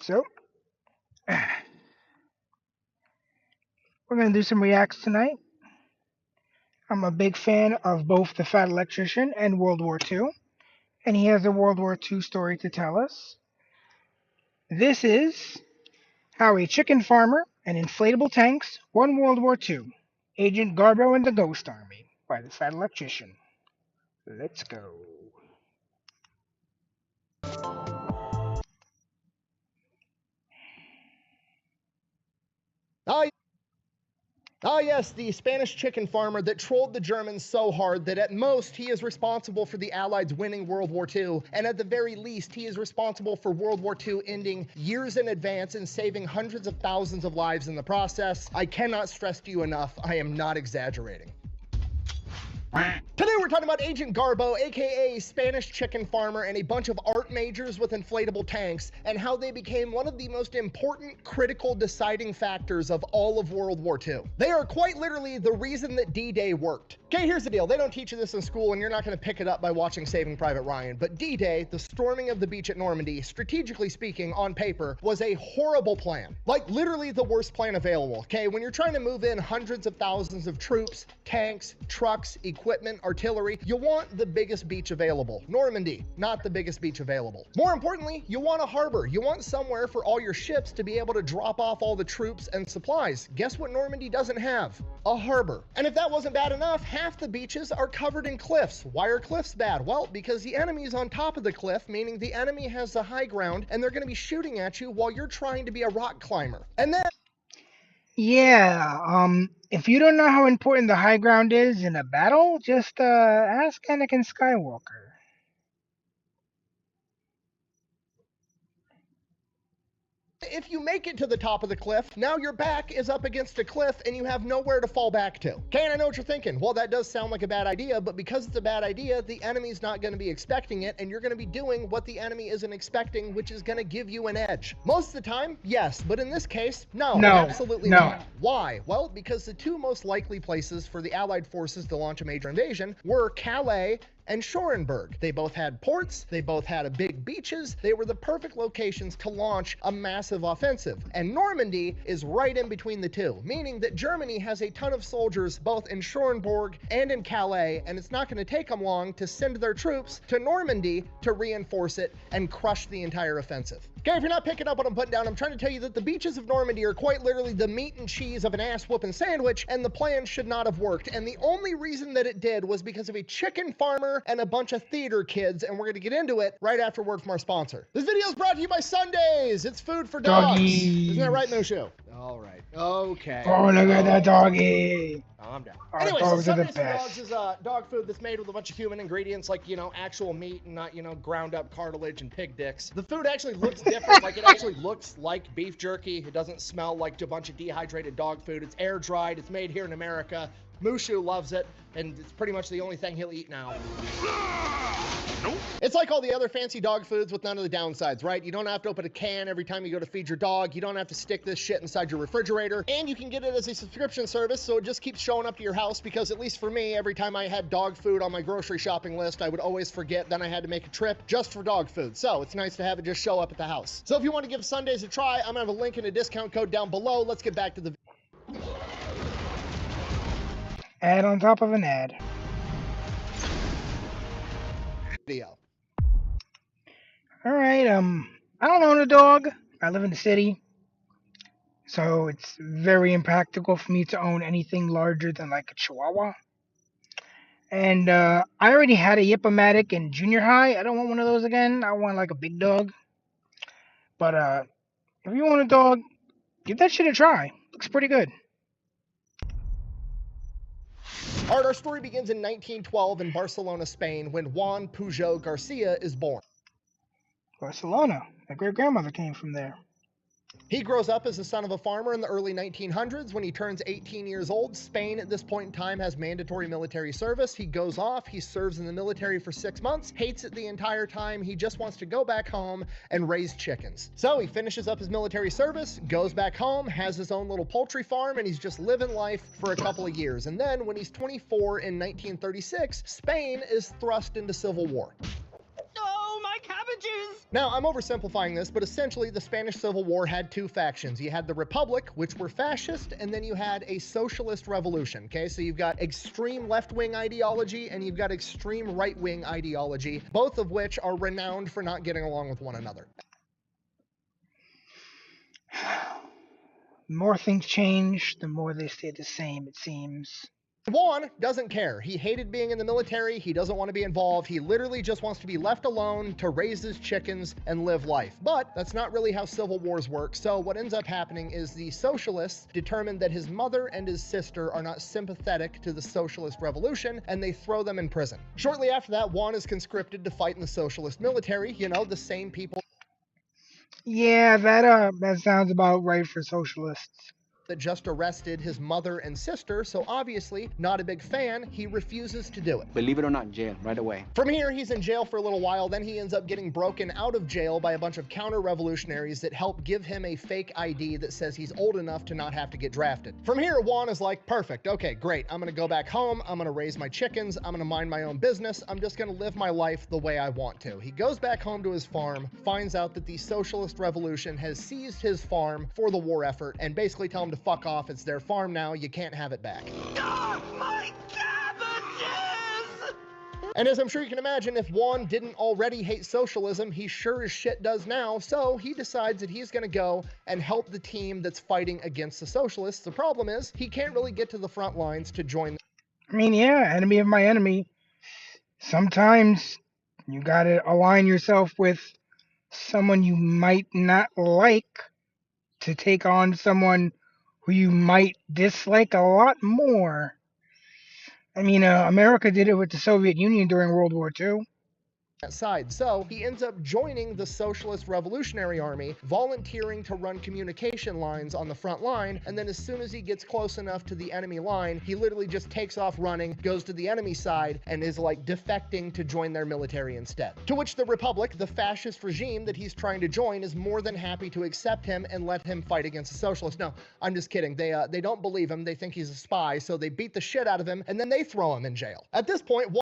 So, we're going to do some reacts tonight. I'm a big fan of both The Fat Electrician and World War II, and he has a World War II story to tell us. This is How a Chicken Farmer and Inflatable Tanks Won World War II. Agent Garbo and the Ghost Army by The Fat Electrician. Let's go. Yes, the Spanish chicken farmer that trolled the Germans so hard that at most he is responsible for the Allies winning World War II, and at the very least he is responsible for World War II ending years in advance and saving hundreds of thousands of lives in the process. I cannot stress to you enough, I am not exaggerating. Today we're talking about Agent Garbo, aka Spanish chicken farmer, and a bunch of art majors with inflatable tanks, and how they became one of the most important, critical, deciding factors of all of World War II. They are quite literally the reason that D-Day worked. Okay, here's the deal. They don't teach you this in school, and you're not going to pick it up by watching Saving Private Ryan, but D-Day, the storming of the beach at Normandy, strategically speaking, on paper, was a horrible plan. Like, literally the worst plan available, okay? When you're trying to move in hundreds of thousands of troops, tanks, trucks, equipment, artillery, you want the biggest beach available. Normandy, not the biggest beach available. More importantly, you want a harbor. You want somewhere for all your ships to be able to drop off all the troops and supplies. Guess what Normandy doesn't have? A harbor. And if that wasn't bad enough, half the beaches are covered in cliffs. Why are cliffs bad? Well, because the enemy is on top of the cliff, meaning the enemy has the high ground, and they're going to be shooting at you while you're trying to be a rock climber. And then Yeah, if you don't know how important the high ground is in a battle, just ask Anakin Skywalker. if you make it to the top of the cliff, now your back is up against a cliff and you have nowhere to fall back to. Okay, and I know what you're thinking. Well, that does sound like a bad idea, but because it's a bad idea, the enemy's not going to be expecting it, and you're going to be doing what the enemy isn't expecting, which is going to give you an edge. Most of the time, yes, but in this case, no, absolutely not. Why? Well, because the two most likely places for the Allied forces to launch a major invasion were Calais and Schoenberg. They both had ports, they both had big beaches, they were the perfect locations to launch a massive offensive. And Normandy is right in between the two, meaning that Germany has a ton of soldiers both in Schoenberg and in Calais, and it's not going to take them long to send their troops to Normandy to reinforce it and crush the entire offensive. Okay, if you're not picking up what I'm putting down, I'm trying to tell you that the beaches of Normandy are quite literally the meat and cheese of an ass-whooping sandwich, and the plan should not have worked. And the only reason that it did was because of a chicken farmer and a bunch of theater kids, and we're going to get into it right after word from our sponsor. This video is brought to you by Sundays. It's food for dogs. Doggies. Isn't that right, Mushu? All right. Okay. Oh, look at that doggy. Calm down. Our Anyway, so dogs are the Sundays for Dogs best. is dog food that's made with a bunch of human ingredients like, actual meat and not, ground up cartilage and pig dicks. The food actually looks different. Like, it actually looks like beef jerky. It doesn't smell like a bunch of dehydrated dog food. It's air dried. It's made here in America. Mushu loves it, and it's pretty much the only thing he'll eat now. Nope. It's like all the other fancy dog foods with none of the downsides, right? You don't have to open a can every time you go to feed your dog. You don't have to stick this shit inside your refrigerator. And you can get it as a subscription service, so it just keeps showing up to your house, because at least for me, every time I had dog food on my grocery shopping list, I would always forget. Then I had to make a trip just for dog food. So it's nice to have it just show up at the house. So if you want to give Sundays a try, I'm going to have a link and a discount code down below. Let's get back to the Ad on top of an ad. video. All right, I don't own a dog. I live in the city, so it's very impractical for me to own anything larger than like a Chihuahua. And I already had a Yip-O-Matic in junior high. I don't want one of those again. I want like a big dog. But if you want a dog, give that shit a try. Looks pretty good. All right, our story begins in 1912 in Barcelona, Spain, when Juan Pujol Garcia is born. Barcelona. My great-grandmother came from there. He grows up as the son of a farmer in the early 1900s. When he turns 18 years old, Spain at this point in time has mandatory military service. He goes off, he serves in the military for 6 months, hates it the entire time. He just wants to go back home and raise chickens. So he finishes up his military service, goes back home, has his own little poultry farm, and he's just living life for a couple of years. And then when he's 24 in 1936, Spain is thrust into civil war. Oh, my cabbages! Now, I'm oversimplifying this, but essentially the Spanish Civil War had two factions. You had the Republic, which were fascist, and then you had a socialist revolution, okay? So you've got extreme left-wing ideology and you've got extreme right-wing ideology, both of which are renowned for not getting along with one another. The more things change, the more they stay the same, it seems. Juan doesn't care. He hated being in the military. He doesn't want to be involved. He literally just wants to be left alone to raise his chickens and live life. But that's not really how civil wars work. So what ends up happening is the socialists determine that his mother and his sister are not sympathetic to the socialist revolution, and they throw them in prison. Shortly after that, Juan is conscripted to fight in the socialist military. You know, the same people Yeah, that sounds about right for socialists. that just arrested his mother and sister, so obviously not a big fan. He refuses to do it. Believe it or not, jail right away. From here, he's in jail for a little while, then he ends up getting broken out of jail by a bunch of counter-revolutionaries that help give him a fake ID that says he's old enough to not have to get drafted. From here, Juan is like, perfect, okay, great, I'm gonna go back home, I'm gonna raise my chickens, I'm gonna mind my own business, I'm just gonna live my life the way I want to. He goes back home to his farm, finds out that the socialist revolution has seized his farm for the war effort, and basically tell him to fuck off, it's their farm now, you can't have it back. My cabbages! And as I'm sure you can imagine, if Juan didn't already hate socialism, he sure as shit does now, so he decides that he's gonna go and help the team that's fighting against the socialists. The problem is, he can't really get to the front lines to join. I mean, yeah, enemy of my enemy. Sometimes you gotta align yourself with someone you might not like to take on someone who you might dislike a lot more. I mean, America did it with the Soviet Union during World War II. That side. So he ends up joining the Socialist Revolutionary Army, volunteering to run communication lines on the front line, and then as soon as he gets close enough to the enemy line, he literally just takes off running, goes to the enemy side, and is like defecting to join their military instead. To which the Republic, the fascist regime that he's trying to join, is more than happy to accept him and let him fight against the socialists. No, I'm just kidding. They don't believe him. They think he's a spy, so they beat the shit out of him, and then they throw him in jail. At this point,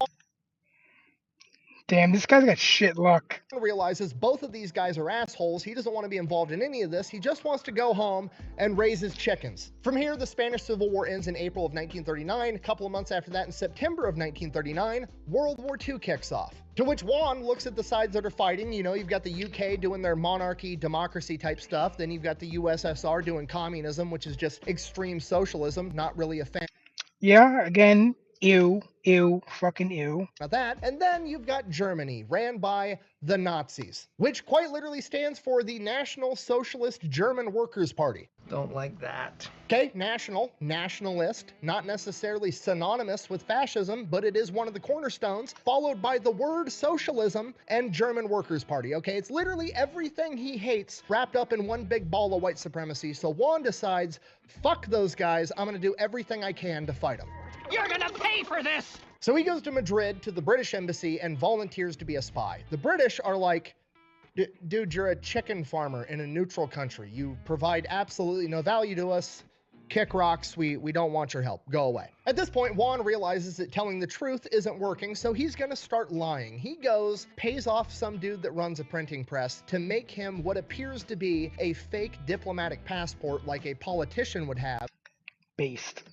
Damn, this guy's got shit luck. realizes both of these guys are assholes. He doesn't want to be involved in any of this. He just wants to go home and raise his chickens. From here, the Spanish Civil War ends in April of 1939. A couple of months after that, in September of 1939, World War II kicks off. To which Juan looks at the sides that are fighting. You know, you've got the UK doing their monarchy, democracy type stuff. Then you've got the USSR doing communism, which is just extreme socialism. Not really a fan Yeah, again, ew, fucking ew. of that. And then you've got Germany, ran by the Nazis, which quite literally stands for the National Socialist German Workers' Party. Don't like that. Okay, nationalist, not necessarily synonymous with fascism, but it is one of the cornerstones, followed by the word socialism and German Workers' Party. Okay, it's literally everything he hates wrapped up in one big ball of white supremacy. So Juan decides, fuck those guys, I'm gonna do everything I can to fight them. You're gonna pay for this! So he goes to Madrid to the British embassy and volunteers to be a spy. The British are like, dude, you're a chicken farmer in a neutral country. You provide absolutely no value to us. Kick rocks, we don't want your help. Go away. At this point, Juan realizes that telling the truth isn't working, so he's gonna start lying. He goes, pays off some dude that runs a printing press to make him what appears to be a fake diplomatic passport like a politician would have. Based.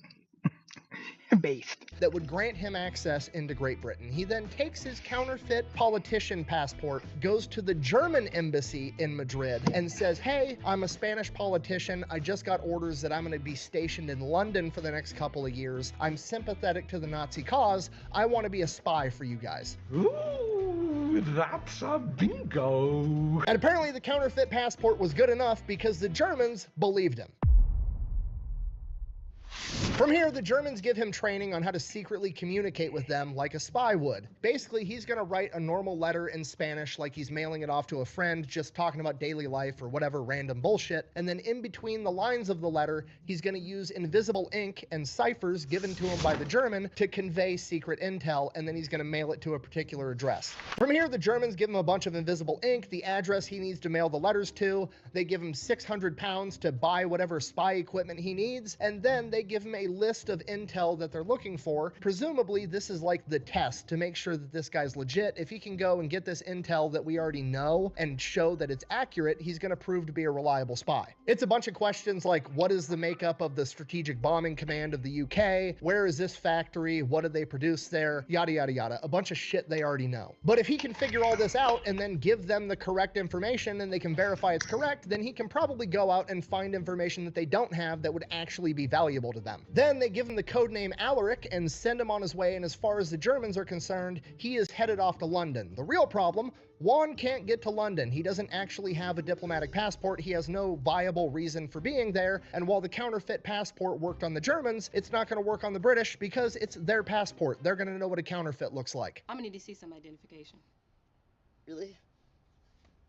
Based. That would grant him access into Great Britain. He then takes his counterfeit politician passport, goes to the German embassy in Madrid, and says, hey, I'm a Spanish politician. I just got orders that I'm going to be stationed in London for the next couple of years. I'm sympathetic to the Nazi cause. I want to be a spy for you guys. Ooh, that's a bingo. And apparently the counterfeit passport was good enough because the Germans believed him. From here, the Germans give him training on how to secretly communicate with them like a spy would. Basically, he's going to write a normal letter in Spanish like he's mailing it off to a friend, just talking about daily life or whatever random bullshit. And then in between the lines of the letter, he's going to use invisible ink and ciphers given to him by the German to convey secret intel, and then he's going to mail it to a particular address. From here, the Germans give him a bunch of invisible ink, the address he needs to mail the letters to. They give him £600 to buy whatever spy equipment he needs, and then they give him a a list of intel that they're looking for. Presumably, this is like the test to make sure that this guy's legit. If he can go and get this intel that we already know and show that it's accurate, he's going to prove to be a reliable spy. It's a bunch of questions like, what is the makeup of the Strategic Bombing Command of the UK? Where is this factory? What do they produce there? Yada, yada, yada. A bunch of shit they already know. But if he can figure all this out and then give them the correct information and they can verify it's correct, then he can probably go out and find information that they don't have that would actually be valuable to them. Then they give him the codename Alaric and send him on his way, and as far as the Germans are concerned, he is headed off to London. The real problem, Juan can't get to London. He doesn't actually have a diplomatic passport. He has no viable reason for being there. And while the counterfeit passport worked on the Germans, it's not going to work on the British because it's their passport. They're going to know what a counterfeit looks like. I'm gonna need to see some identification. Really?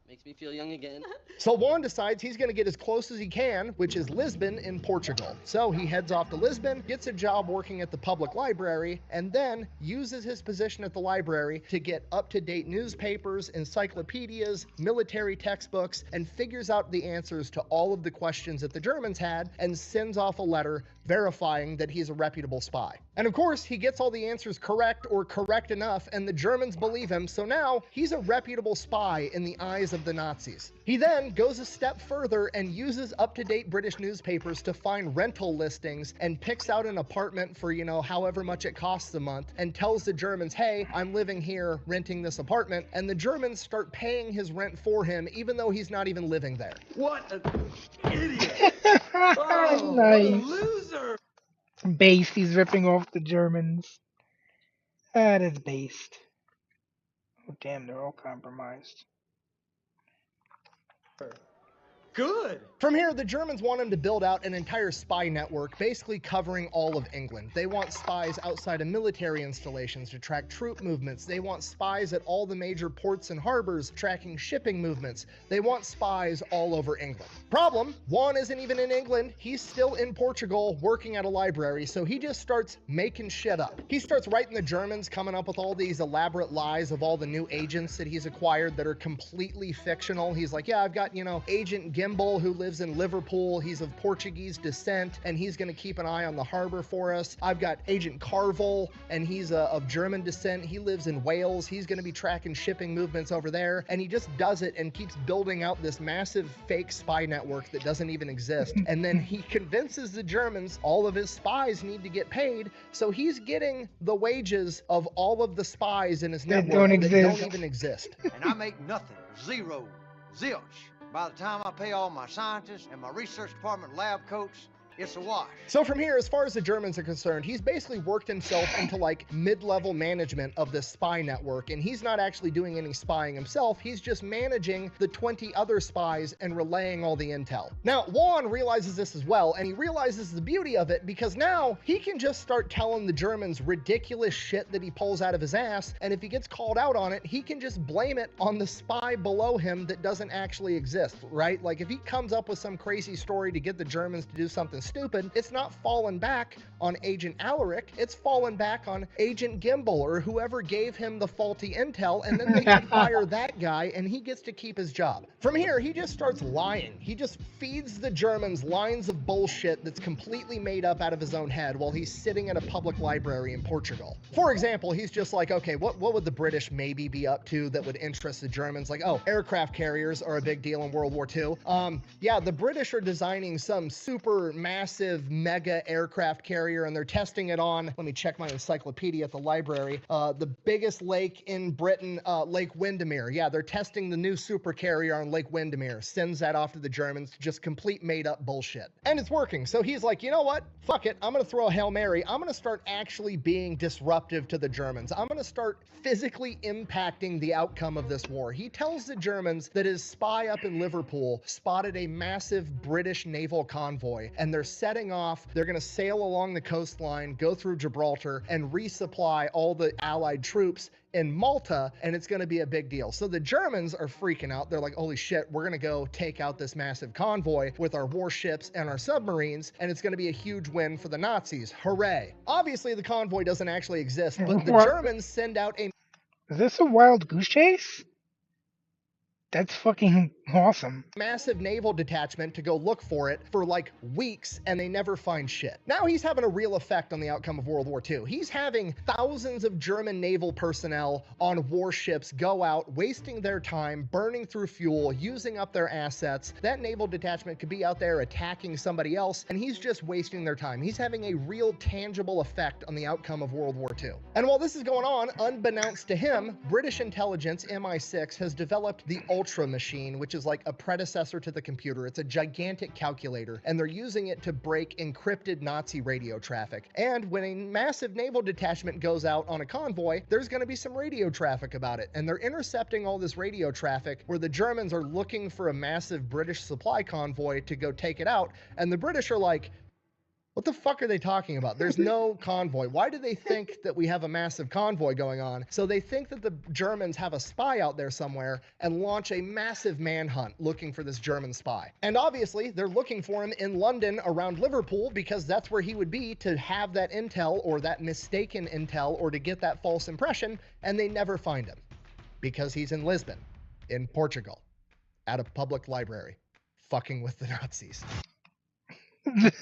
Makes me feel young again. So Juan decides he's going to get as close as he can, which is Lisbon in Portugal. So he heads off to Lisbon, gets a job working at the public library, and then uses his position at the library to get up-to-date newspapers, encyclopedias, military textbooks, and figures out the answers to all of the questions that the Germans had and sends off a letter verifying that he's a reputable spy. And of course, he gets all the answers correct or correct enough, and the Germans believe him, so now he's a reputable spy in the eyes of the Nazis. He then goes a step further and uses up-to-date British newspapers to find rental listings and picks out an apartment for, however much it costs a month and tells the Germans, hey, I'm living here renting this apartment, and the Germans start paying his rent for him even though he's not even living there. What an idiot! Oh, what a Nice. loser! Based. He's ripping off the Germans. That is based. Oh, damn, they're all compromised. Good. From here, the Germans want him to build out an entire spy network, basically covering all of England. They want spies outside of military installations to track troop movements. They want spies at all the major ports and harbors tracking shipping movements. They want spies all over England. Problem, Juan isn't even in England. He's still in Portugal working at a library, so he just starts making shit up. He starts writing the Germans, coming up with all these elaborate lies of all the new agents that he's acquired that are completely fictional. He's like, yeah, I've got, Agent Gimbal who lives in Liverpool. He's of Portuguese descent, and he's going to keep an eye on the harbor for us. I've got Agent Carvel, and he's of German descent. He lives in Wales. He's going to be tracking shipping movements over there, and he just does it and keeps building out this massive fake spy network that doesn't even exist. And then he convinces the Germans all of his spies need to get paid, so he's getting the wages of all of the spies in his network that don't even exist. And I make nothing. Zero. Zilch. By the time I pay all my scientists and my research department lab coats, it's a wash. So from here, as far as the Germans are concerned, he's basically worked himself into like mid-level management of this spy network, and he's not actually doing any spying himself. He's just managing the 20 other spies and relaying all the intel. Now, Juan realizes this as well, and he realizes the beauty of it because now he can just start telling the Germans ridiculous shit that he pulls out of his ass, and if he gets called out on it, he can just blame it on the spy below him that doesn't actually exist, right? Like if he comes up with some crazy story to get the Germans to do something stupid, it's not falling back on Agent Alaric, it's falling back on Agent Gimbal or whoever gave him the faulty intel, and then they can fire that guy and he gets to keep his job. From here, he just starts lying. He just feeds the Germans lines of bullshit that's completely made up out of his own head while he's sitting in a public library in Portugal. For example, he's just like, okay, what would the British maybe be up to that would interest the Germans? Like, oh, aircraft carriers are a big deal in World War II. Yeah, the British are designing some super massive mega aircraft carrier and they're testing it on, let me check my encyclopedia at the library, the biggest lake in Britain, Lake Windermere. Yeah, they're testing the new super carrier on Lake Windermere. Sends that off to the Germans, just complete made up bullshit. And it's working. So he's like, you know what? Fuck it. I'm going to throw a Hail Mary. I'm going to start actually being disruptive to the Germans. I'm going to start physically impacting the outcome of this war. He tells the Germans that his spy up in Liverpool spotted a massive British naval convoy and they're setting off. They're going to sail along the coastline, go through Gibraltar, and resupply all the Allied troops in Malta, and it's going to be a big deal. So the Germans are freaking out. They're like, holy shit, we're going to go take out this massive convoy with our warships and our submarines, and it's going to be a huge win for the Nazis. Hooray. Obviously, the convoy doesn't actually exist, but the Germans send out a... Is this a wild goose chase? That's fucking awesome. Massive naval detachment to go look for it for like weeks, and they never find shit. Now he's having a real effect on the outcome of World War II. He's having thousands of German naval personnel on warships go out, wasting their time, burning through fuel, using up their assets. That naval detachment could be out there attacking somebody else, and he's just wasting their time. He's having a real tangible effect on the outcome of World War II. And while this is going on, unbeknownst to him, British intelligence, MI6, has developed the Ultra Machine, which is like a predecessor to the computer. It's a gigantic calculator, and they're using it to break encrypted Nazi radio traffic. And when a massive naval detachment goes out on a convoy, there's going to be some radio traffic about it. And they're intercepting all this radio traffic where the Germans are looking for a massive British supply convoy to go take it out. And the British are like, what the fuck are they talking about? There's no convoy. Why do they think that we have a massive convoy going on? So they think that the Germans have a spy out there somewhere and launch a massive manhunt looking for this German spy. And obviously they're looking for him in London around Liverpool because that's where he would be to have that intel or that mistaken intel or to get that false impression, and they never find him because he's in Lisbon, in Portugal, at a public library, fucking with the Nazis.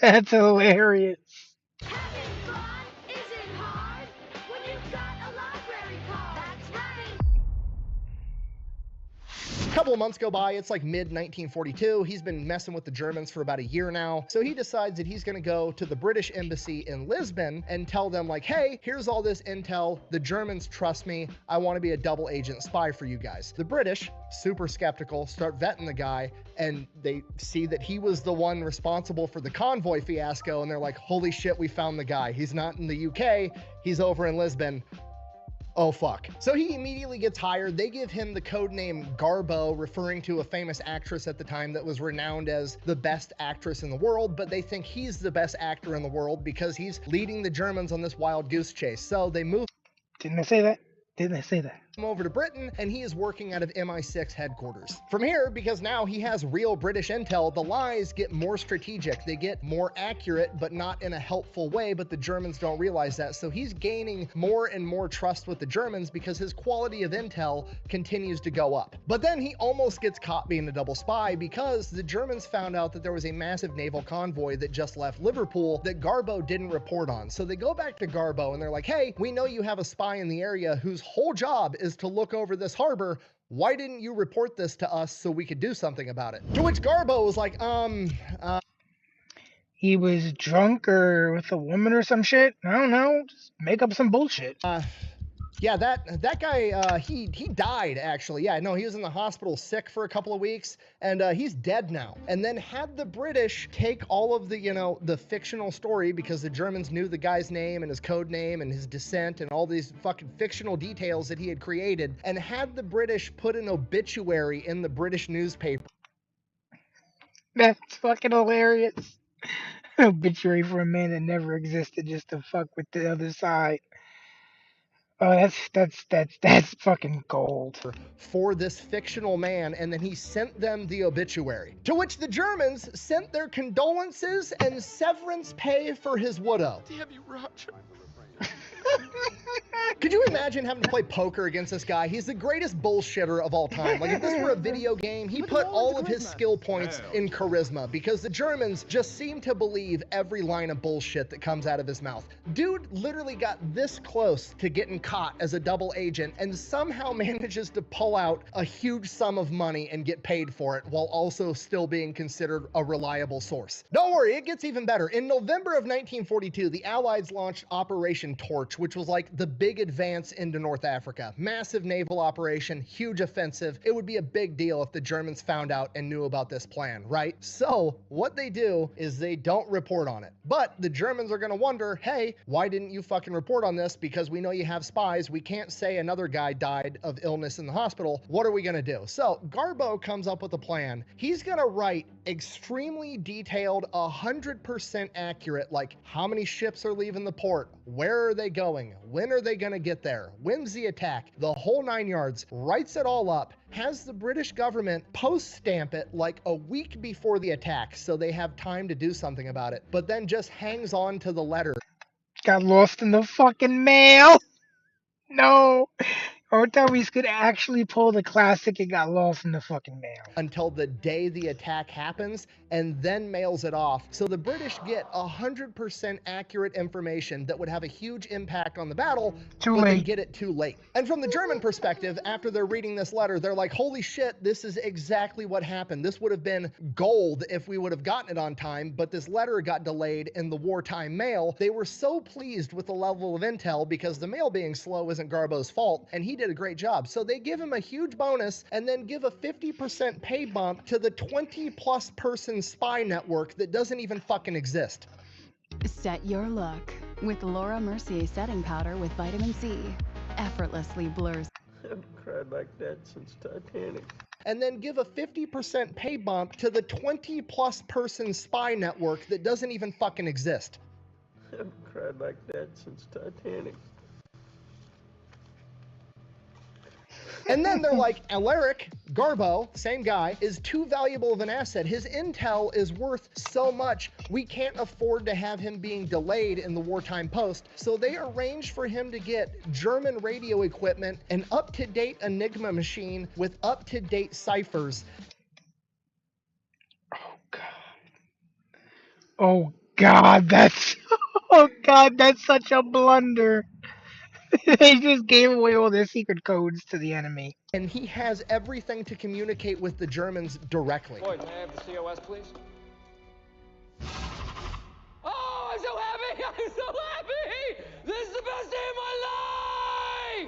That's hilarious. Having fun isn't hard when you've got a library card. That's right. A couple of months go by, it's like mid-1942. He's been messing with the Germans for about a year now. So he decides that he's gonna go to the British embassy in Lisbon and tell them like, hey, here's all this intel. The Germans trust me. I wanna be a double agent spy for you guys. The British, super skeptical, start vetting the guy, and they see that he was the one responsible for the convoy fiasco, and they're like, holy shit, we found the guy. He's not in the UK, he's over in Lisbon. Oh fuck. So he immediately gets hired. They give him the code name Garbo, referring to a famous actress at the time that was renowned as the best actress in the world, but they think he's the best actor in the world because he's leading the Germans on this wild goose chase. So they move Didn't I say that? Didn't I say that? him over to Britain, and he is working out of MI6 headquarters. From here, because now he has real British intel, the lies get more strategic. They get more accurate, but not in a helpful way, but the Germans don't realize that. So he's gaining more and more trust with the Germans because his quality of intel continues to go up. But then he almost gets caught being a double spy because the Germans found out that there was a massive naval convoy that just left Liverpool that Garbo didn't report on. So they go back to Garbo and they're like, hey, we know you have a spy in the area whose whole job is to look over this harbor. Why didn't you report this to us so we could do something about it? To which Garbo was like, He was drunk or with a woman or some shit. I don't know. Just make up some bullshit. yeah, that guy, he died actually. Yeah, no, he was in the hospital sick for a couple of weeks, and he's dead now. And then had the British take all of the, you know, the fictional story, because the Germans knew the guy's name and his code name and his descent and all these fucking fictional details that he had created, and had the British put an obituary in the British newspaper. That's fucking hilarious. Obituary for a man that never existed just to fuck with the other side. Oh, that's fucking gold. For this fictional man, and then he sent them the obituary. To which the Germans sent their condolences and severance pay for his widow. Damn you, Roger. Could you imagine having to play poker against this guy? He's the greatest bullshitter of all time. Like, if this were a video game, he put all of his skill points in charisma, because the Germans just seem to believe every line of bullshit that comes out of his mouth. Dude literally got this close to getting caught as a double agent and somehow manages to pull out a huge sum of money and get paid for it while also still being considered a reliable source. Don't worry, it gets even better. In November of 1942, the Allies launched Operation Torch, which was like the big advance into North Africa. Massive naval operation, huge offensive. It would be a big deal if the Germans found out and knew about this plan, right? So what they do is they don't report on it. But the Germans are gonna wonder, hey, why didn't you fucking report on this? Because we know you have spies. We can't say another guy died of illness in the hospital. What are we gonna do? So Garbo comes up with a plan. He's gonna write extremely detailed, 100% accurate, like how many ships are leaving the port, where are they going, when are they gonna get there, when's the attack, the whole 9 yards, writes it all up, has the British government post stamp it like a week before the attack so they have time to do something about it, but then just hangs on to the letter. Got lost in the fucking mail. No. Or tell me could actually pull the classic "It got lost in the fucking mail." until the day the attack happens and then mails it off. So the British get 100% accurate information that would have a huge impact on the battle, Too but they late. get it too late. And from the German perspective, after they're reading this letter, they're like, holy shit, this is exactly what happened. This would have been gold if we would have gotten it on time, but this letter got delayed in the wartime mail. They were so pleased with the level of intel because the mail being slow isn't Garbo's fault, and he did a great job. So they give him a huge bonus and then give a 50% pay bump to the 20+ person spy network that doesn't even fucking exist. Set your look with Laura Mercier setting powder with vitamin C. Effortlessly blurs. I haven't cried like that since Titanic. And then give a 50% pay bump to the 20+ person spy network that doesn't even fucking exist. I haven't cried like that since Titanic. And then they're like, Alaric, Garbo, same guy, is too valuable of an asset. His intel is worth so much, we can't afford to have him being delayed in the wartime post. So they arranged for him to get German radio equipment, an up-to-date Enigma machine with up-to-date ciphers. Oh God, that's oh God, that's such a blunder. They just gave away all their secret codes to the enemy. And he has everything to communicate with the Germans directly. Boyd, may I have the COS, please? Oh, I'm so happy! I'm so happy! This is the best day of my life!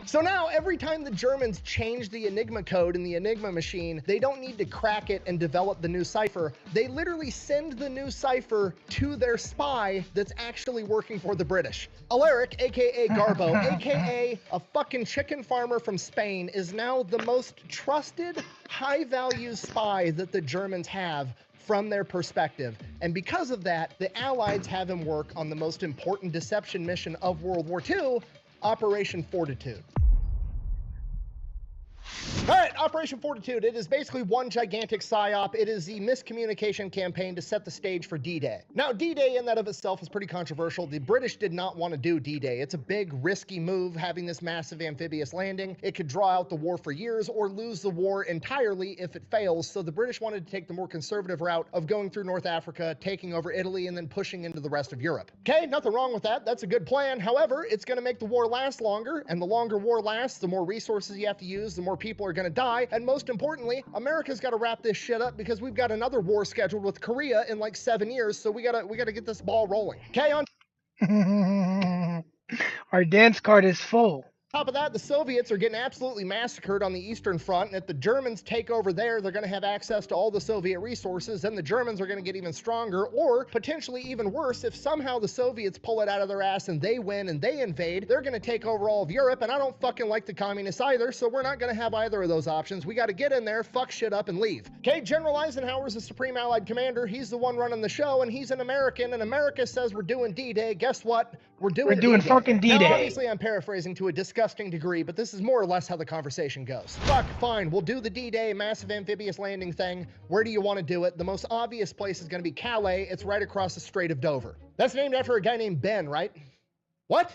So now every time the Germans change the Enigma code in the Enigma machine, they don't need to crack it and develop the new cipher. They literally send the new cipher to their spy that's actually working for the British. Alaric, aka Garbo, aka a fucking chicken farmer from Spain, is now the most trusted, high-value spy that the Germans have from their perspective. And because of that, the Allies have him work on the most important deception mission of World War II, Operation Fortitude. All right, Operation Fortitude. It is basically one gigantic psyop. It is the miscommunication campaign to set the stage for D-Day. Now, D-Day in that of itself is pretty controversial. The British did not want to do D-Day. It's a big, risky move, having this massive amphibious landing. It could draw out the war for years or lose the war entirely if it fails. So the British wanted to take the more conservative route of going through North Africa, taking over Italy, and then pushing into the rest of Europe. Okay, nothing wrong with that. That's a good plan. However, it's going to make the war last longer, and the longer war lasts, the more resources you have to use, the more people are going to die, and most importantly, America's got to wrap this shit up because we've got another war scheduled with Korea in like 7 years, so we gotta get this ball rolling. Okay, on Our dance card is full. top of that, the Soviets are getting absolutely massacred on the Eastern Front, and if the Germans take over there, they're going to have access to all the Soviet resources, and the Germans are going to get even stronger, or potentially even worse, if somehow the Soviets pull it out of their ass and they win and they invade, they're going to take over all of Europe, and I don't fucking like the communists either, so we're not going to have either of those options. We got to get in there, fuck shit up, and leave. Okay, General Eisenhower's the Supreme Allied Commander. He's the one running the show, and he's an American, and America says we're doing D-Day. Guess what? We're doing D-Day. fucking D-Day. Now, obviously, I'm paraphrasing to a disgusting degree, but this is more or less how the conversation goes. Fuck, fine, we'll do the D-Day massive amphibious landing thing. Where do you want to do it? The most obvious place is going to be Calais. It's right across the Strait of Dover. That's named after a guy named Ben, right? What?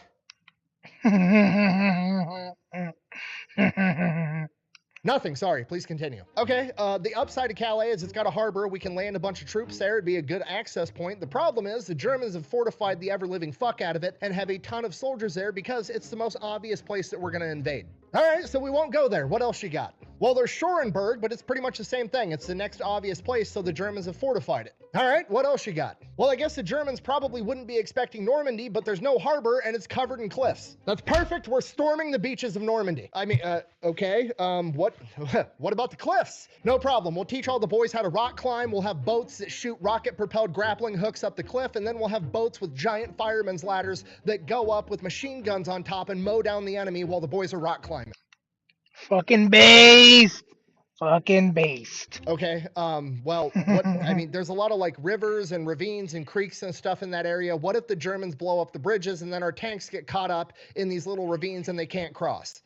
Nothing, sorry, please continue. Okay, the upside of Calais is it's got a harbor. We can land a bunch of troops there. It'd be a good access point. The problem is the Germans have fortified the ever-living fuck out of it and have a ton of soldiers there because it's the most obvious place that we're gonna invade. All right, so we won't go there. What else you got? Well, there's Schorenberg, but it's pretty much the same thing. It's the next obvious place, so the Germans have fortified it. All right, what else you got? Well, I guess the Germans probably wouldn't be expecting Normandy, but there's no harbor and it's covered in cliffs. That's perfect. We're storming the beaches of Normandy. I mean, okay, what about the cliffs? No problem. We'll teach all the boys how to rock climb. We'll have boats that shoot rocket-propelled grappling hooks up the cliff, and then we'll have boats with giant firemen's ladders that go up with machine guns on top and mow down the enemy while the boys are rock climbing. Fucking based. Fucking based. Okay, well, what, I mean, there's a lot of like rivers and ravines and creeks and stuff in that area. What if the Germans blow up the bridges and then our tanks get caught up in these little ravines and they can't cross?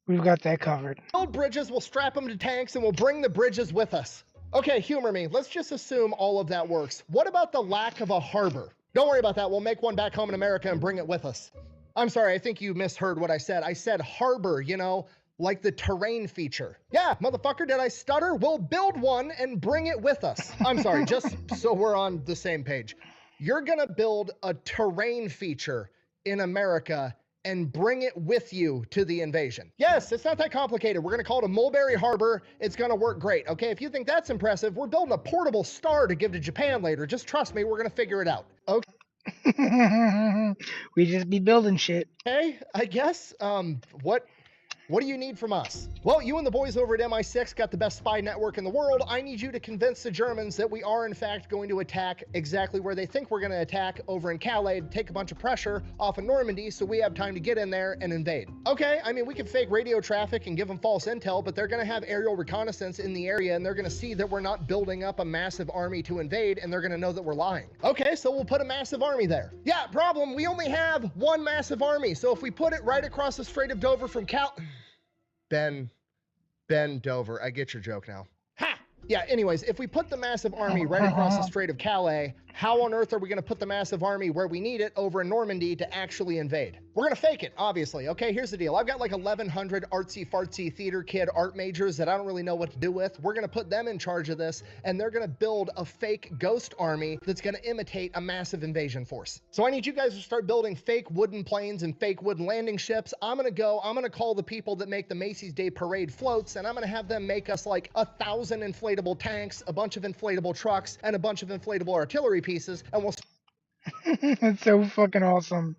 We've got that covered. Build bridges, we'll strap them to tanks, and we'll bring the bridges with us. Okay, humor me. Let's just assume all of that works. What about the lack of a harbor? Don't worry about that. We'll make one back home in America and bring it with us. I'm sorry, I think you misheard what I said. I said harbor, you know, like the terrain feature. Yeah, motherfucker, did I stutter? We'll build one and bring it with us. I'm sorry, just so we're on the same page. You're gonna build a terrain feature in America and bring it with you to the invasion. Yes, it's not that complicated. We're gonna call it a Mulberry Harbor. It's gonna work great, okay? If you think that's impressive, we're building a portable star to give to Japan later. Just trust me, we're gonna figure it out. Okay. We just be building shit. Okay, I guess. What do you need from us? Well, you and the boys over at MI6 got the best spy network in the world. I need you to convince the Germans that we are, in fact, going to attack exactly where they think we're going to attack, over in Calais, to take a bunch of pressure off of Normandy so we have time to get in there and invade. Okay, I mean, we can fake radio traffic and give them false intel, but they're going to have aerial reconnaissance in the area, and they're going to see that we're not building up a massive army to invade, and they're going to know that we're lying. Okay, so we'll put a massive army there. Yeah, problem, we only have one massive army, so if we put it right across the Strait of Dover from Ben Dover. I get your joke now. Ha! Yeah, anyways, if we put the massive army right across the Strait of Calais, how on earth are we going to put the massive army where we need it over in Normandy to actually invade? We're going to fake it, obviously. Okay, here's the deal. I've got like 1,100 artsy-fartsy theater kid art majors that I don't really know what to do with. We're going to put them in charge of this, and they're going to build a fake ghost army that's going to imitate a massive invasion force. So I need you guys to start building fake wooden planes and fake wooden landing ships. I'm going to call the people that make the Macy's Day Parade floats, and I'm going to have them make us like 1,000 inflatable tanks, a bunch of inflatable trucks, and a bunch of inflatable artillery pieces, and we'll... That's so fucking awesome.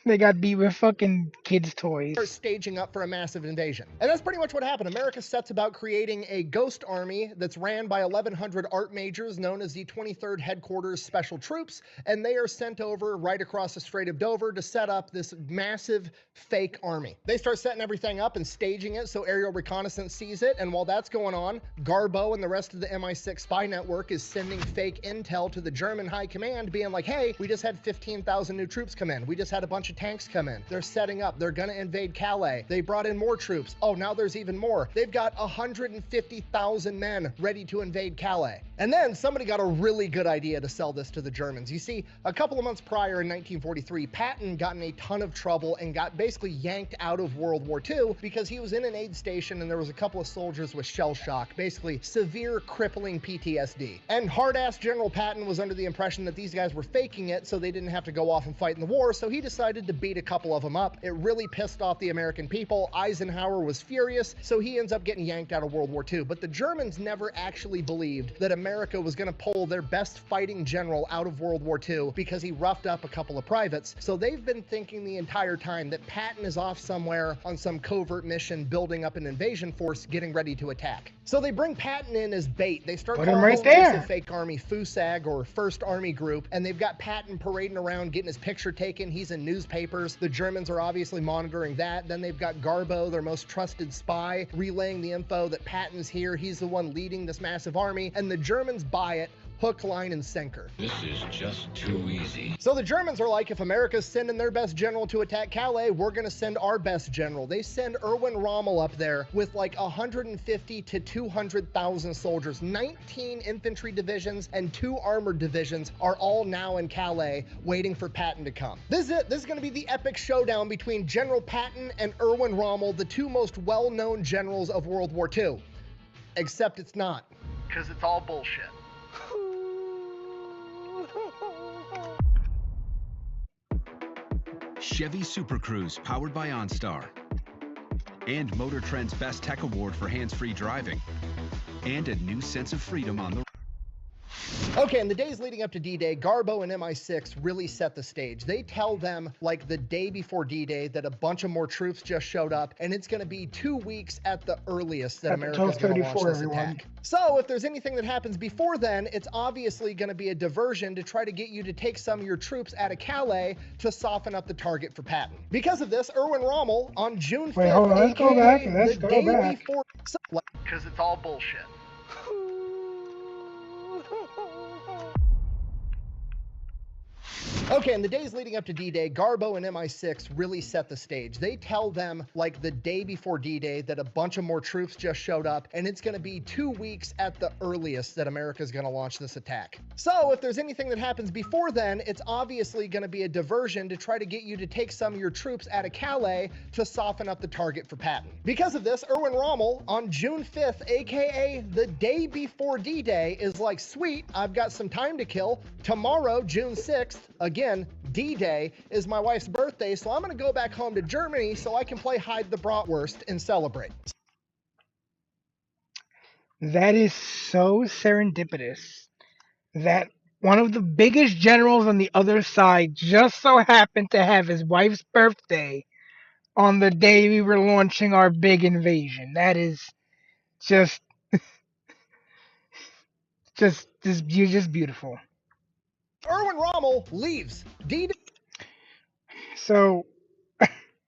They got beat with fucking kids' toys. Start staging up for a massive invasion. And that's pretty much what happened. America sets about creating a ghost army that's ran by 1,100 art majors known as the 23rd Headquarters Special Troops, and they are sent over right across the Strait of Dover to set up this massive fake army. They start setting everything up and staging it so aerial reconnaissance sees it, and while that's going on, Garbo and the rest of the MI6 spy network is sending fake intel to the German high command being like, hey, we just had 15,000 new troops come in. We just had a bunch of tanks come in. They're setting up. They're gonna invade Calais. They brought in more troops. Oh, now there's even more. They've got 150,000 men ready to invade Calais. And then somebody got a really good idea to sell this to the Germans. You see, a couple of months prior in 1943, Patton got in a ton of trouble and got basically yanked out of World War II because he was in an aid station and there was a couple of soldiers with shell shock, basically severe crippling PTSD. And hard-ass General Patton was under the impression that these guys were faking it so they didn't have to go off and fight in the war, so he decided to beat a couple of them up. It really pissed off the American people. Eisenhower was furious, so he ends up getting yanked out of World War II. But the Germans never actually believed that America was going to pull their best fighting general out of World War II because he roughed up a couple of privates. So they've been thinking the entire time that Patton is off somewhere on some covert mission building up an invasion force getting ready to attack. So they bring Patton in as bait. They start calling right this there. fake army FUSAG, or First Army Group, and they've got Patton parading around getting his picture taken. He's in newspapers. The Germans are obviously monitoring that. Then they've got Garbo, their most trusted spy, relaying the info that Patton's here. He's the one leading this massive army, and the Germans buy it. Hook, line, and sinker. This is just too easy. So the Germans are like, if America's sending their best general to attack Calais, we're gonna send our best general. They send Erwin Rommel up there with like 150 to 200,000 soldiers. 19 infantry divisions and 2 armored divisions are all now in Calais waiting for Patton to come. This is it. This is gonna be the epic showdown between General Patton and Erwin Rommel, the 2 most well-known generals of World War II. Except it's not, because it's all bullshit. Chevy Super Cruise, powered by OnStar. And Motor Trend's Best Tech Award for hands-free driving. And a new sense of freedom on the... Okay, in the days leading up to D-Day, Garbo and MI6 really set the stage. They tell them, like the day before D-Day, that a bunch of more troops just showed up, and it's going to be 2 weeks at the earliest that America's going to launch this attack. So if there's anything that happens before then, it's obviously going to be a diversion to try to get you to take some of your troops out of Calais to soften up the target for Patton. Because of this, Erwin Rommel on June 5th, hold on, let's go back. Let's go back. Because it's all bullshit. Okay, in the days leading up to D-Day, Garbo and MI6 really set the stage. They tell them, like the day before D-Day, that a bunch of more troops just showed up, and it's gonna be 2 weeks at the earliest that America's gonna launch this attack. So if there's anything that happens before then, it's obviously gonna be a diversion to try to get you to take some of your troops out of Calais to soften up the target for Patton. Because of this, Erwin Rommel, on June 5th, aka the day before D-Day, is like, sweet, I've got some time to kill. Tomorrow, June 6th, again, D-Day, is my wife's birthday, so I'm gonna go back home to Germany so I can play hide the bratwurst and celebrate. That is so serendipitous that one of the biggest generals on the other side just so happened to have his wife's birthday on the day we were launching our big invasion. That is just, you're just beautiful. Erwin Rommel leaves. D-Day So,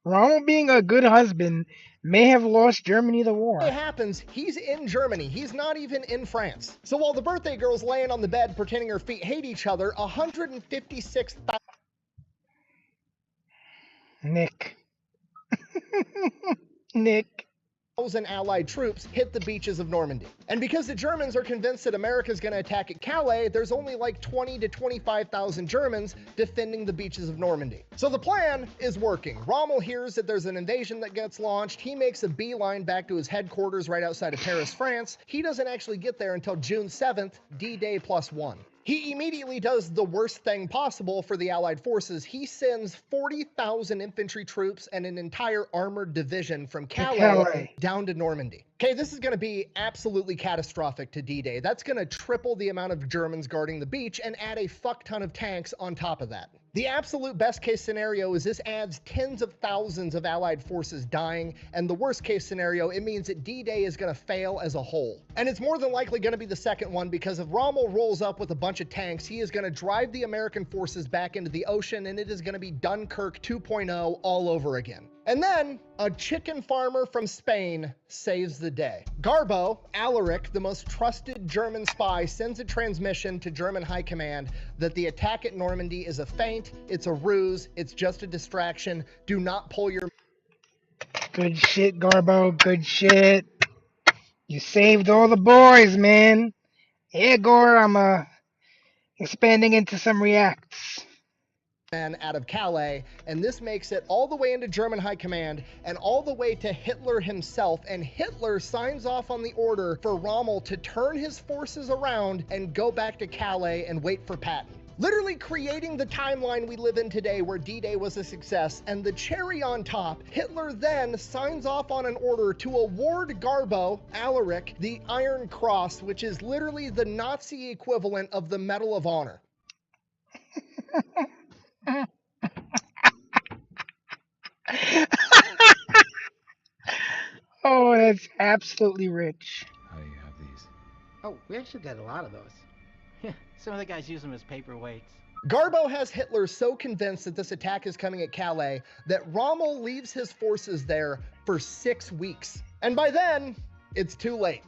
Rommel being a good husband may have lost Germany the war. happens, he's in Germany. He's not even in France. So while the birthday girl's laying on the bed pretending her feet hate each other, 156,000 Nick. Nick. Allied troops hit the beaches of Normandy. And because the Germans are convinced that America's going to attack at Calais, there's only like 20 to 25,000 Germans defending the beaches of Normandy. So the plan is working. Rommel hears that there's an invasion that gets launched. He makes a beeline back to his headquarters right outside of Paris, France. He doesn't actually get there until June 7th, D-Day +1. He immediately does the worst thing possible for the Allied forces. He sends 40,000 infantry troops and an entire armored division from Calais down to Normandy. Okay, this is going to be absolutely catastrophic to D-Day. That's going to triple the amount of Germans guarding the beach and add a fuck ton of tanks on top of that. The absolute best case scenario is this adds tens of thousands of Allied forces dying, and the worst case scenario, it means that D-Day is going to fail as a whole. And it's more than likely going to be the second one, because if Rommel rolls up with a bunch of tanks, he is going to drive the American forces back into the ocean, and it is going to be Dunkirk 2.0 all over again. And then, a chicken farmer from Spain saves the day. Garbo, Alaric, the most trusted German spy, sends a transmission to German high command that the attack at Normandy is a feint, it's a ruse, it's just a distraction, do not pull your... Good shit, Garbo, good shit. You saved all the boys, man. Yeah, Gore, I'm expanding into some reacts. Men out of Calais, and this makes it all the way into German high command and all the way to Hitler himself, and Hitler signs off on the order for Rommel to turn his forces around and go back to Calais and wait for Patton. Literally creating the timeline we live in today where D-Day was a success, and the cherry on top, Hitler then signs off on an order to award Garbo, Alaric, the Iron Cross, which is literally the Nazi equivalent of the Medal of Honor. Oh, that's absolutely rich. How do you have these? Oh, we actually got a lot of those. Some of the guys use them as paperweights. Garbo has Hitler so convinced that this attack is coming at Calais that Rommel leaves his forces there for 6 weeks. And by then, it's too late.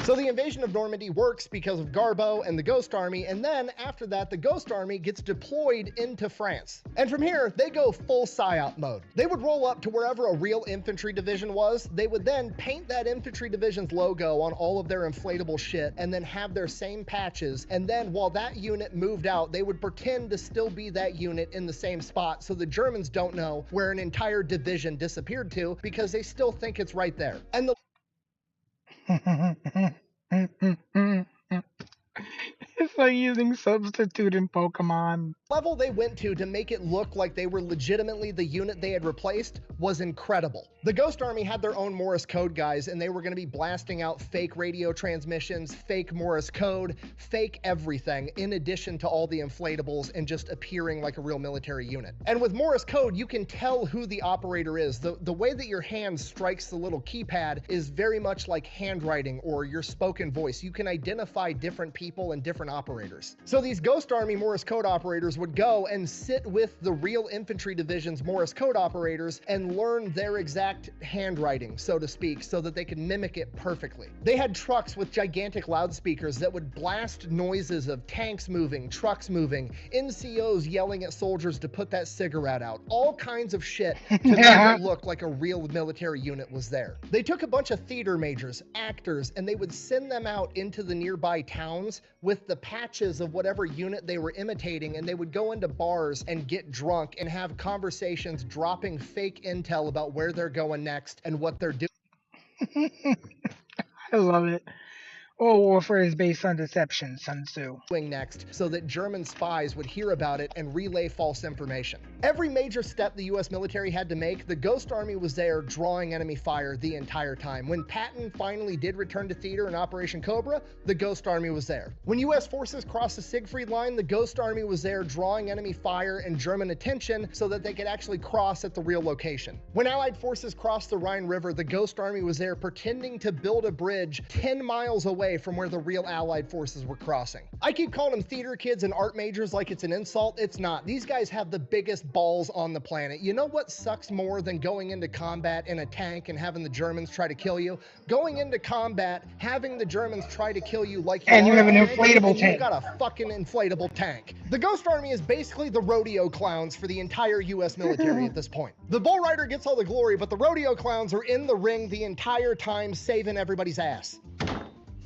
So the invasion of Normandy works because of Garbo and the Ghost Army, and then after that, the Ghost Army gets deployed into France. And from here, they go full PSYOP mode. They would roll up to wherever a real infantry division was. They would then paint that infantry division's logo on all of their inflatable shit, and then have their same patches. And then while that unit moved out, they would pretend to still be that unit in the same spot, so the Germans don't know where an entire division disappeared to, because they still think it's right there. And the It's like using substitute in Pokemon. level they went to make it look like they were legitimately the unit they had replaced was incredible. The Ghost Army had their own Morse code guys, and they were going to be blasting out fake radio transmissions, fake Morse code, fake everything, in addition to all the inflatables and just appearing like a real military unit. And with Morse code, you can tell who the operator is. The way that your hand strikes the little keypad is very much like handwriting or your spoken voice. You can identify different people and different operators. operators. So these Ghost Army Morse code operators would go and sit with the real infantry division's Morse code operators and learn their exact handwriting, so to speak, so that they could mimic it perfectly. They had trucks with gigantic loudspeakers that would blast noises of tanks moving, trucks moving, NCOs yelling at soldiers to put that cigarette out, all kinds of shit to make it look like a real military unit was there. They took a bunch of theater majors, actors, and they would send them out into the nearby towns with the patches of whatever unit they were imitating, and they would go into bars and get drunk and have conversations dropping fake intel about where they're going next and what they're doing. I love it. All warfare is based on deception, Sun Tzu. Next, so that German spies would hear about it and relay false information. Every major step the US military had to make, the Ghost Army was there drawing enemy fire the entire time. When Patton finally did return to theater in Operation Cobra, the Ghost Army was there. When US forces crossed the Siegfried Line, the Ghost Army was there drawing enemy fire and German attention so that they could actually cross at the real location. When Allied forces crossed the Rhine River, the Ghost Army was there pretending to build a bridge 10 miles away from where the real Allied forces were crossing. I keep calling them theater kids and art majors like it's an insult. It's not. These guys have the biggest balls on the planet. You know what sucks more than going into combat in a tank and having the Germans try to kill you? Going into combat, having the Germans try to kill you like you have an inflatable and tank. You've got a fucking inflatable tank. The Ghost Army is basically the rodeo clowns for the entire US military at this point. The Bull Rider gets all the glory, but the rodeo clowns are in the ring the entire time saving everybody's ass.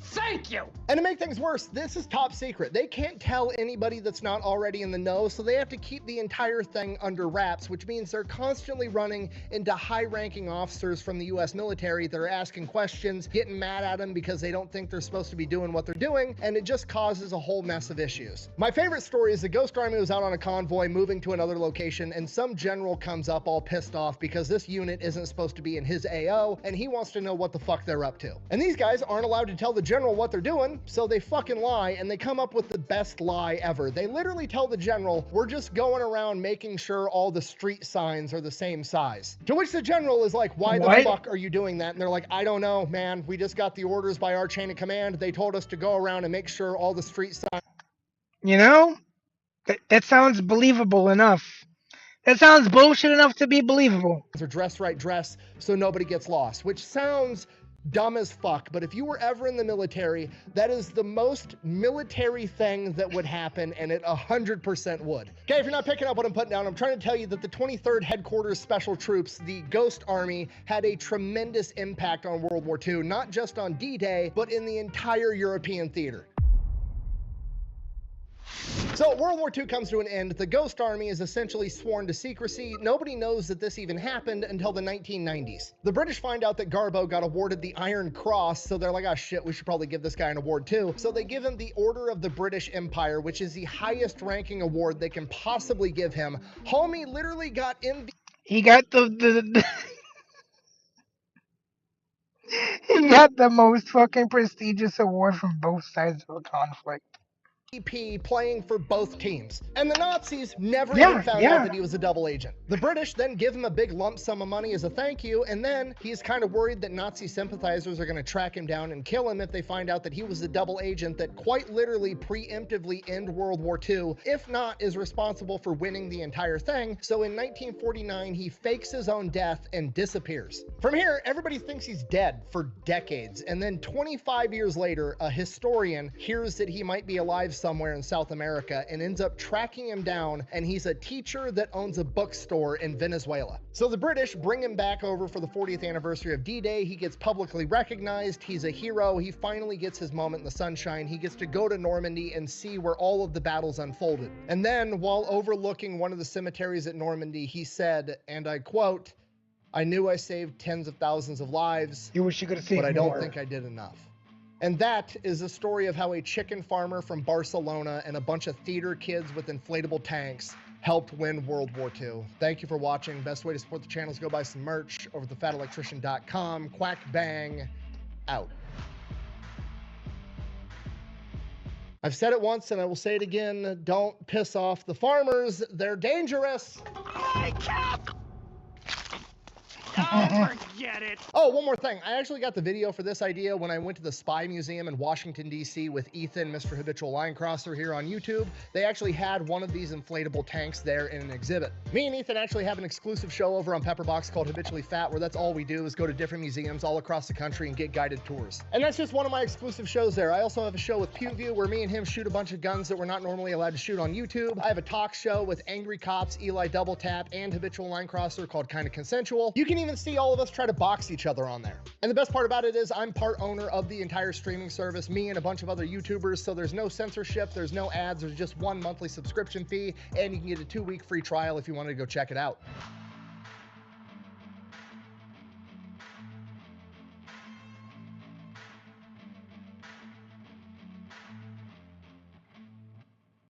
Thank you! And to make things worse, this is top secret. They can't tell anybody that's not already in the know, so they have to keep the entire thing under wraps, which means they're constantly running into high-ranking officers from the US military that are asking questions, getting mad at them because they don't think they're supposed to be doing what they're doing, and it just causes a whole mess of issues. My favorite story is the Ghost Army was out on a convoy moving to another location, and some general comes up all pissed off because this unit isn't supposed to be in his AO, and he wants to know what the fuck they're up to. And these guys aren't allowed to tell the general what they're doing, so they fucking lie, and they come up with the best lie ever. They literally tell the general, we're just going around making sure all the street signs are the same size. To which the general is like, why the fuck are you doing that? And they're like, I don't know, man. We just got the orders by our chain of command. They told us to go around and make sure all the street signs. You know, that sounds believable enough. That sounds bullshit enough to be believable. Or dress right dress so nobody gets lost, which sounds dumb as fuck, but if you were ever in the military, that is the most military thing that would happen, and it 100% would. Okay, if you're not picking up what I'm putting down, I'm trying to tell you that the 23rd Headquarters Special Troops, the Ghost Army, had a tremendous impact on World War II, not just on D-Day, but in the entire European theater. So World War II comes to an end. The Ghost Army is essentially sworn to secrecy. Nobody knows that this even happened until the 1990s. The British find out that Garbo got awarded the Iron Cross, so they're like, oh shit, we should probably give this guy an award too. So they give him the Order of the British Empire, which is the highest ranking award they can possibly give him. Homie literally got He got he got the most fucking prestigious award from both sides of a conflict. playing for both teams. And the Nazis never even found out that he was a double agent. The British then give him a big lump sum of money as a thank you, and then he's kind of worried that Nazi sympathizers are going to track him down and kill him if they find out that he was a double agent that quite literally preemptively end World War II, if not is responsible for winning the entire thing. So in 1949, he fakes his own death and disappears. From here, everybody thinks he's dead for decades, and then 25 years later, a historian hears that he might be alive somewhere in South America and ends up tracking him down, and he's a teacher that owns a bookstore in Venezuela. So the British bring him back over for the 40th anniversary of D-Day. He gets publicly recognized. He's a hero. He finally gets his moment in the sunshine. He gets to go to Normandy and see where all of the battles unfolded. And then, while overlooking one of the cemeteries at Normandy, he said, and I quote, "I knew I saved tens of thousands of lives, You wish you could have seen but I more. don't think I did enough." And that is a story of how a chicken farmer from Barcelona and a bunch of theater kids with inflatable tanks helped win World War II. Thank you for watching. Best way to support the channel is go buy some merch over at thefatelectrician.com. Quack bang, out. I've said it once and I will say it again. Don't piss off the farmers. They're dangerous. My cap! Forget it. Oh, one more thing. I actually got the video for this idea when I went to the Spy Museum in Washington, D.C. with Ethan, Mr. Habitual Line Crosser here on YouTube. They actually had one of these inflatable tanks there in an exhibit. Me and Ethan actually have an exclusive show over on Pepperbox called Habitually Fat, where that's all we do is go to different museums all across the country and get guided tours. And that's just one of my exclusive shows there. I also have a show with PewView where me and him shoot a bunch of guns that we're not normally allowed to shoot on YouTube. I have a talk show with Angry Cops, Eli Double Tap, and Habitual Line Crosser called Kinda Consensual. You can even see all of us try to box each other on there. And the best part about it is I'm part owner of the entire streaming service, me and a bunch of other YouTubers, so there's no censorship, there's no ads, there's just one monthly subscription fee, and you can get a 2-week free trial if you wanted to go check it out.